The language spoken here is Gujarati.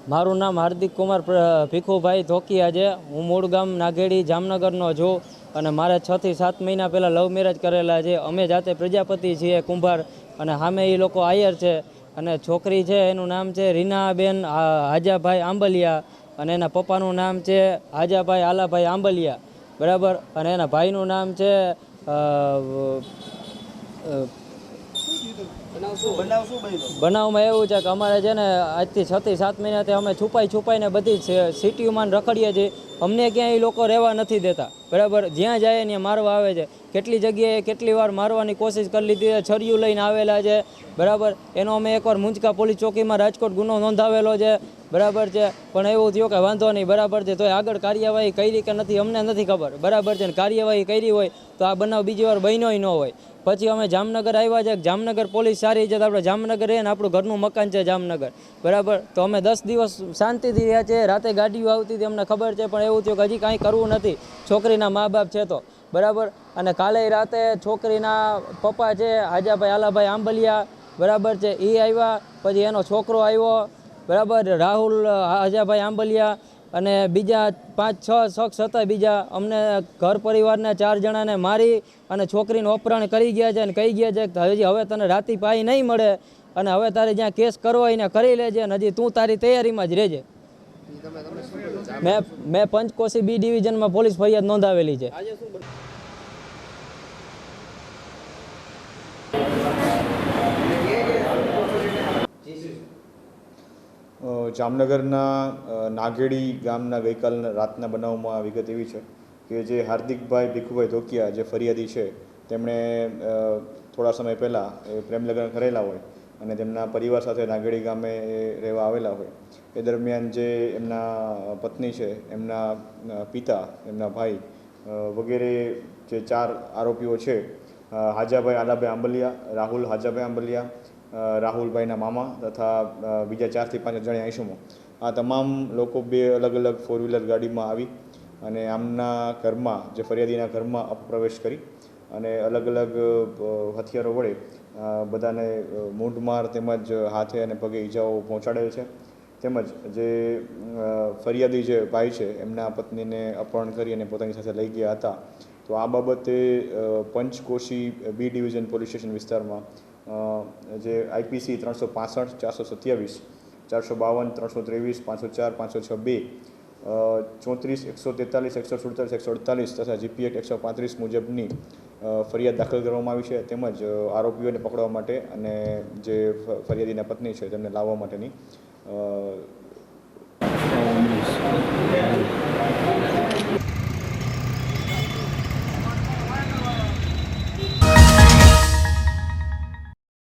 મારું નામ હાર્દિક કુમાર ભીખુભાઈ ધોકિયા છે। હું મૂળ ગામ નાઘેડી જામનગરનો છું અને મારે 6 થી 7 મહિના પહેલાં લવ મેરેજ કરેલા છે। અમે જાતે પ્રજાપતિ છીએ કુંભાર અને સામે એ લોકો આયર છે અને છોકરી છે એનું નામ છે રીનાબેન હાજાભાઈ આંબલિયા અને એના પપ્પાનું નામ છે હાજાભાઈ આલાભાઈ આંબલિયા, બરાબર। અને એના ભાઈનું નામ છે બનાવમાં એવું છે કે અમારે છે ને આજથી 6 થી 7 મહિનાથી અમે છુપાઈને બધી સિટીઓમાં રખડીએ છીએ। અમને ક્યાંય એ લોકો રહેવા નથી દેતા, બરાબર। જ્યાં જાય ત્યાં મારવા આવે છે। કેટલી જગ્યાએ કેટલી વાર મારવાની કોશિશ કરી લીધી છે, છરીયું લઈને આવેલા છે, બરાબર। એનો અમે એકવાર મુંજકા પોલીસ ચોકીમાં રાજકોટ ગુનો નોંધાવેલો છે, બરાબર છે। પણ એવું થયું કે વાંધો નહીં, બરાબર છે, તો આગળ કાર્યવાહી કરી કે નથી અમને નથી ખબર, બરાબર છે। કાર્યવાહી કરી હોય તો આ બનાવ બીજી વાર બન્યો ન હોય। પછી અમે જામનગર આવ્યા છે। જામનગર પોલીસ સારી છે, આપણે જામનગર રહીએ ને આપણું ઘરનું મકાન છે જામનગર, બરાબર। તો અમે 10 દિવસ શાંતિથી રહ્યા છે, રાતે ગાડીઓ આવતી હતી અમને ખબર છે, પણ એવું થયું કે હજી કાંઈ કરવું નથી, છોકરીના મા બાપ છે તો, બરાબર। અને કાલે રાતે છોકરીના પપ્પા છે હાજાભાઈ આલાભાઈ આંબલિયા, બરાબર છે, એ આવ્યા, પછી એનો છોકરો આવ્યો, બરાબર, રાહુલ હાજાભાઈ આંબલિયા અને બીજા 5-6 શખ્સ હતા બીજા। અમને ઘર પરિવારના 4 જણાને મારી અને છોકરીનું અપહરણ કરી ગયા છે અને કહી ગયા છે કે હજી હવે તને રાતી પાઈ નહીં મળે અને હવે તારે જ્યાં કેસ કરવો એને કરી લેજે અને હજી તું તારી તૈયારીમાં જ રહેજે। મેં પંચકોશી B ડિવિઝનમાં પોલીસ ફરિયાદ નોંધાવેલી છે। જામનગરના નાઘેડી ગામના ગઈકાલના રાતના બનાવમાં વિગત એવી છે કે જે હાર્દિકભાઈ ભીખુભાઈ ધોકિયા જે ફરિયાદી છે તેમણે થોડા સમય પહેલાં પ્રેમ લગ્ન કરેલા હોય અને તેમના પરિવાર સાથે નાઘેડી ગામે રહેવા આવેલા હોય। એ દરમિયાન જે એમના પત્ની છે, એમના પિતા, એમના ભાઈ વગેરે જે 4 આરોપીઓ છે, હાજાભાઈ આલાભાઈ આંબલિયા, રાહુલ હાજાભાઈ આંબલિયા, રાહુલભાઈના મામા તથા બીજા 4 થી 5 અજાણ્યા ઈસમો, આ તમામ લોકો 2 અલગ અલગ 4-વ્હીલર ગાડીમાં આવી અને આમના ઘરમાં, જે ફરિયાદીના ઘરમાં અપપ્રવેશ કરી અને અલગ અલગ હથિયારો વડે બધાને મૂંઢમાર તેમજ હાથે અને પગે ઈજાઓ પહોંચાડેલ છે। તેમજ જે ફરિયાદી જે ભાઈ છે એમના પત્નીને અપહરણ કરી અને પોતાની સાથે લઈ ગયા હતા। તો આ બાબતે Panchkoshi B division police station વિસ્તારમાં જે IPC 365, 427, 452, 323, 504, 506(2), 34, 143, 147, 148 તથા GP Act 135 મુજબની ફરિયાદ દાખલ કરવામાં આવી છે। તેમજ આરોપીઓને પકડવા માટે અને જે ફરિયાદીના પત્ની છે તેમને લાવવા માટેની